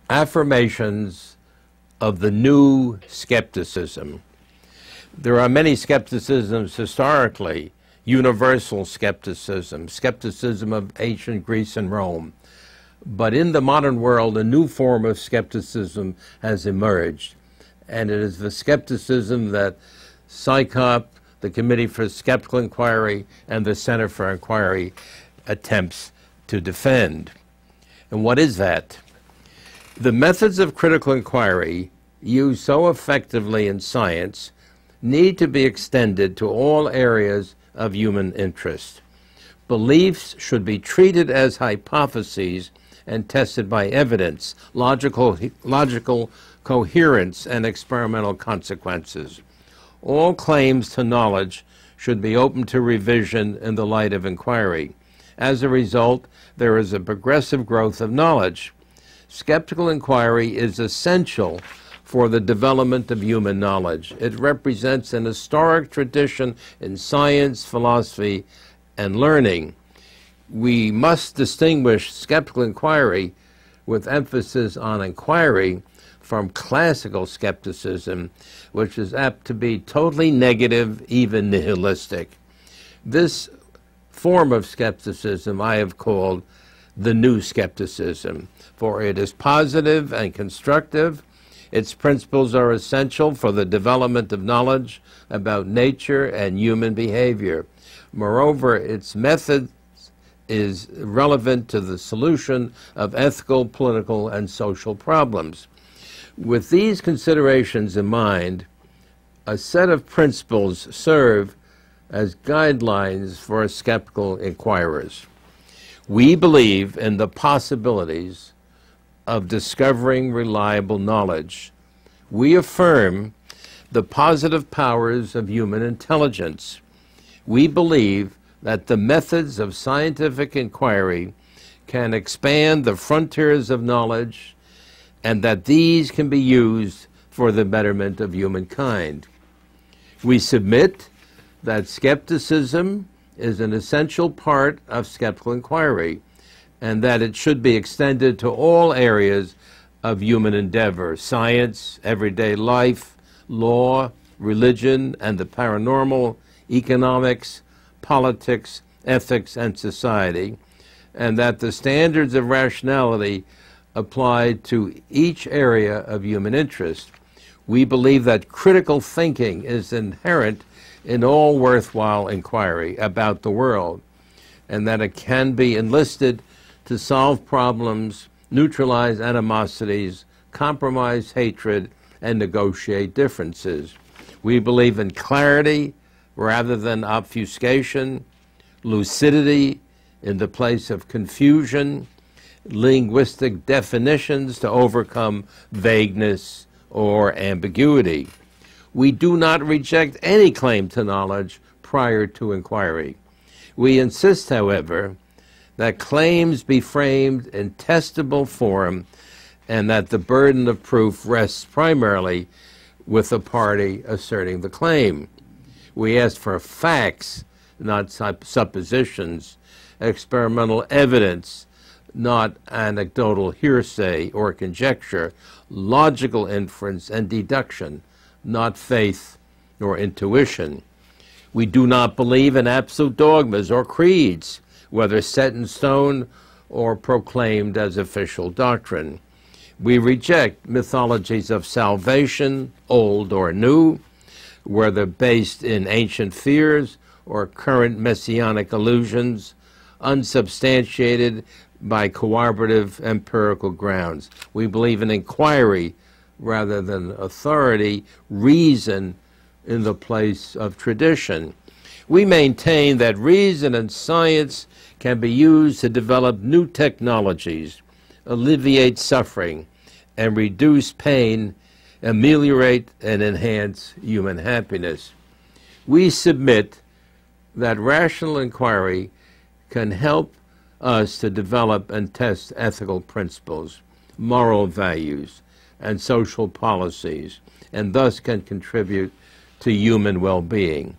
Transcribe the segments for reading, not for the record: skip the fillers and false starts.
Affirmations of the new skepticism. There are many skepticisms historically: universal skepticism, skepticism of ancient Greece and Rome. But in the modern world, a new form of skepticism has emerged, and it is the skepticism that CSICOP, the Committee for Skeptical Inquiry, and the Center for Inquiry attempts to defend. And what is that? The methods of critical inquiry used so effectively in science need to be extended to all areas of human interest. Beliefs should be treated as hypotheses and tested by evidence, logical coherence, and experimental consequences. All claims to knowledge should be open to revision in the light of inquiry. As a result, there is a progressive growth of knowledge. Skeptical inquiry is essential for the development of human knowledge. It represents an historic tradition in science, philosophy, and learning. We must distinguish skeptical inquiry, with emphasis on inquiry, from classical skepticism, which is apt to be totally negative, even nihilistic. This form of skepticism I have called the new skepticism, for it is positive and constructive. Its principles are essential for the development of knowledge about nature and human behavior. Moreover, its method is relevant to the solution of ethical, political, and social problems. With these considerations in mind, a set of principles serve as guidelines for skeptical inquirers. We believe in the possibilities of discovering reliable knowledge. We affirm the positive powers of human intelligence. We believe that the methods of scientific inquiry can expand the frontiers of knowledge, and that these can be used for the betterment of humankind. We submit that skepticism is an essential part of skeptical inquiry, and that it should be extended to all areas of human endeavor: science, everyday life, law, religion, and the paranormal, economics, politics, ethics, and society, and that the standards of rationality apply to each area of human interest. We believe that critical thinking is inherent in all worthwhile inquiry about the world, and that it can be enlisted to solve problems, neutralize animosities, compromise hatred, and negotiate differences. We believe in clarity rather than obfuscation, lucidity in the place of confusion, linguistic definitions to overcome vagueness or ambiguity. We do not reject any claim to knowledge prior to inquiry. We insist, however, that claims be framed in testable form, and that the burden of proof rests primarily with the party asserting the claim. We ask for facts, not suppositions, experimental evidence, not anecdotal hearsay or conjecture, logical inference and deduction, not faith nor intuition. We do not believe in absolute dogmas or creeds, whether set in stone or proclaimed as official doctrine. We reject mythologies of salvation, old or new, whether based in ancient fears or current messianic illusions, unsubstantiated by cooperative empirical grounds. We believe in inquiry rather than authority, reason in the place of tradition. We maintain that reason and science can be used to develop new technologies, alleviate suffering, and reduce pain, ameliorate and enhance human happiness. We submit that rational inquiry can help us to develop and test ethical principles, moral values, and social policies, and thus can contribute to human well-being.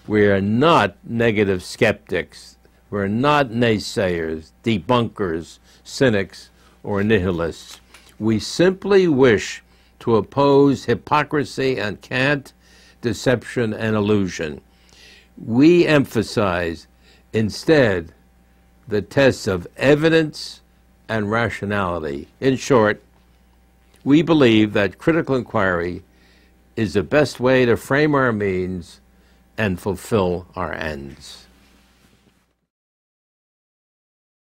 We are not negative skeptics. We're not naysayers, debunkers, cynics, or nihilists. We simply wish to oppose hypocrisy and cant, deception and illusion. We emphasize instead the tests of evidence and rationality. In short, we believe that critical inquiry is the best way to frame our means and fulfill our ends.